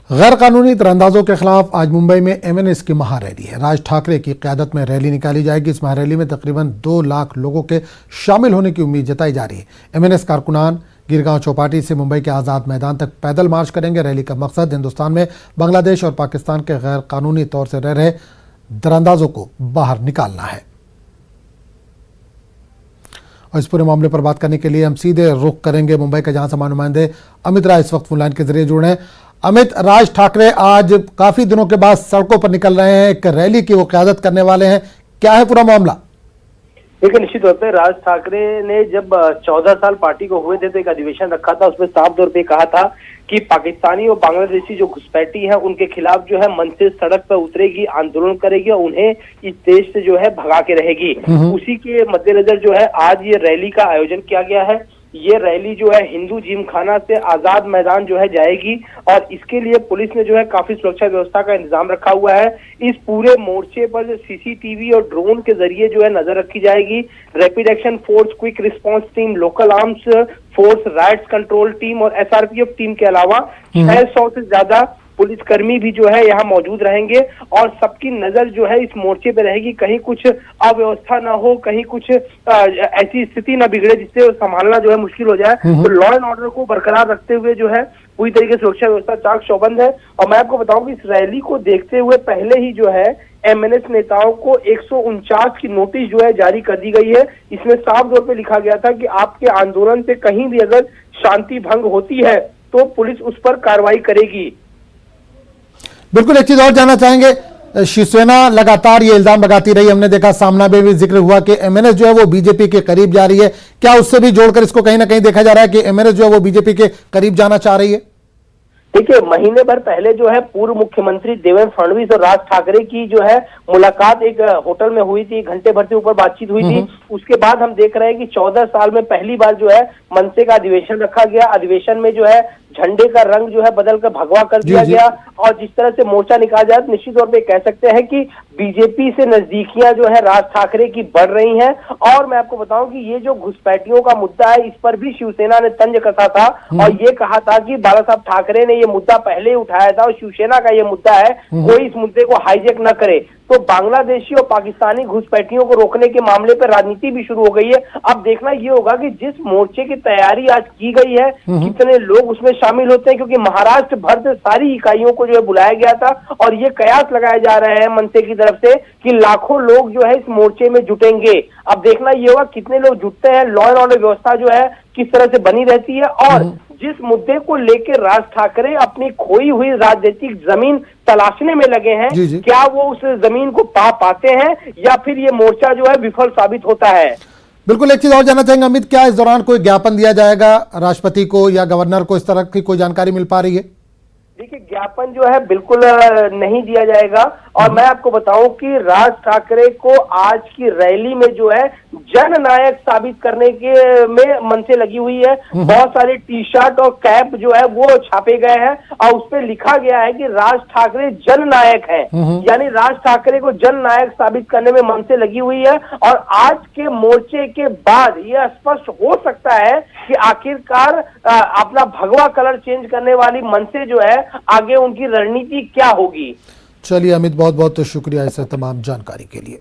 गैर कानूनी तीरंदाजों के खिलाफ आज मुंबई में MNS की महारैली है। राज ठाकरे की क़यादत में रैली निकाली जाएगी। इस महारैली में तकरीबन 2 लाख लोगों के शामिल होने की उम्मीद जताई जा रही है। MNS कारकुनान गिरगांव चौपाटी से मुंबई के आज़ाद मैदान तक पैदल मार्च करेंगे। रैली का मकसद हिंदुस्तान में बांग्लादेश और पाकिस्तान के गैर कानूनी तौर से रह रहे तीरंदाजों को बाहर निकालना है। और इस पूरे मामले पर बात करने के लिए हम सीधे रुख करेंगे मुंबई के, जहां से नुमाइंदे अमित राय इस वक्त फोन लाइन के जरिए जुड़े हैं। अमित, राज ठाकरे आज काफी दिनों के बाद सड़कों पर निकल रहे हैं, एक रैली की वो क़यादत करने वाले हैं, क्या है पूरा मामला? देखिए, निश्चित तौर पर राज ठाकरे ने जब 14 साल पार्टी को हुए थे तो एक अधिवेशन रखा था। उसमें साफ तौर पे कहा था कि पाकिस्तानी और बांग्लादेशी जो घुसपैठी है उनके खिलाफ जो है मन से सड़क पर उतरेगी, आंदोलन करेगी और उन्हें इस देश से जो है भगा के रहेगी। उसी के मद्देनजर जो है आज ये रैली का आयोजन किया गया है। ये रैली जो है हिंदू जिमखाना से आजाद मैदान जो है जाएगी और इसके लिए पुलिस ने जो है काफी सुरक्षा व्यवस्था का इंतजाम रखा हुआ है। इस पूरे मोर्चे पर CCTV और ड्रोन के जरिए जो है नजर रखी जाएगी। Rapid action force, quick response team, local arms force, rights control team और SRPF टीम के अलावा 600 से ज्यादा पुलिसकर्मी भी जो है यहाँ मौजूद रहेंगे और सबकी नजर जो है इस मोर्चे पे रहेगी। कहीं कुछ अव्यवस्था ना हो, कहीं कुछ ऐसी स्थिति ना बिगड़े जिससे संभालना जो है मुश्किल हो जाए। तो लॉ एंड ऑर्डर को बरकरार रखते हुए जो है पूरी तरीके से सुरक्षा व्यवस्था चाक चौबंद है। और मैं आपको बताऊं कि इस रैली को देखते हुए पहले ही जो है MNS नेताओं को 149 की नोटिस जो है जारी कर दी गई है। इसमें साफ तौर पे लिखा गया था कि आपके आंदोलन से कहीं भी अगर शांति भंग होती है तो पुलिस उस पर कार्रवाई करेगी। बिल्कुल, एक चीज और जानना चाहेंगे, शिवसेना लगातार ये इल्जाम लगाती रही, हमने देखा सामना में भी जिक्र हुआ कि MNS जो है वो बीजेपी के करीब जा रही है। क्या उससे भी जोड़कर इसको कहीं ना कहीं देखा जा रहा है कि MNS जो है वो बीजेपी के करीब जाना चाह रही है? देखिए, महीने भर पहले जो है पूर्व मुख्यमंत्री देवेंद्र फडणवीस और राज ठाकरे की जो है मुलाकात एक होटल में हुई थी, घंटे भर से ऊपर बातचीत हुई थी। उसके बाद हम देख रहे हैं कि 14 साल में पहली बार जो है मनसे का अधिवेशन रखा गया। अधिवेशन में जो है झंडे का रंग जो है बदलकर भगवा कर दिया गया और जिस तरह से मोर्चा निकाला जाए तो निश्चित तौर पे कह सकते हैं कि बीजेपी से नजदीकियां जो है राज ठाकरे की बढ़ रही हैं। और मैं आपको बताऊं कि ये जो घुसपैठियों का मुद्दा है इस पर भी शिवसेना ने तंज कसा था और ये कहा था कि बाला साहब ठाकरे ने ये मुद्दा पहले उठाया था और शिवसेना का ये मुद्दा है, कोई इस मुद्दे को हाईजैक न करे। तो बांग्लादेशी और पाकिस्तानी घुसपैठियों को रोकने के मामले पर राजनीति भी शुरू हो गई है। अब देखना ये होगा कि जिस मोर्चे की तैयारी आज की गई है कितने लोग उसमें शामिल होते हैं, क्योंकि महाराष्ट्र भर से सारी इकाइयों को जो है बुलाया गया था और ये कयास लगाए जा रहे हैं मनसे की तरफ से कि लाखों लोग जो है इस मोर्चे में जुटेंगे। अब देखना ये होगा कितने लोग जुटते हैं, लॉ एंड ऑर्डर व्यवस्था जो है किस तरह से बनी रहती है और जिस मुद्दे को लेकर राज ठाकरे अपनी खोई हुई राजनीतिक जमीन तलाशने में लगे हैं, क्या वो उस जमीन को पा पाते हैं या फिर ये मोर्चा जो है विफल साबित होता है? बिल्कुल, एक चीज और जानना चाहेंगे अमित, क्या इस दौरान कोई ज्ञापन दिया जाएगा राष्ट्रपति को या गवर्नर को, इस तरह की कोई जानकारी मिल पा रही है? देखिए, ज्ञापन जो है बिल्कुल नहीं दिया जाएगा और मैं आपको बताऊं कि राज ठाकरे को आज की रैली में जो है जननायक साबित करने के में मन से लगी हुई है। बहुत सारे टी-शर्ट और कैप जो है वो छापे गए हैं और उस पर लिखा गया है कि राज ठाकरे जननायक है, यानी राज ठाकरे को जननायक साबित करने में मन से लगी हुई है। और आज के मोर्चे के बाद यह स्पष्ट हो सकता है कि आखिरकार अपना भगवा कलर चेंज करने वाली मनसे जो है आगे उनकी रणनीति क्या होगी। चलिए अमित, बहुत बहुत शुक्रिया इस तमाम जानकारी के लिए।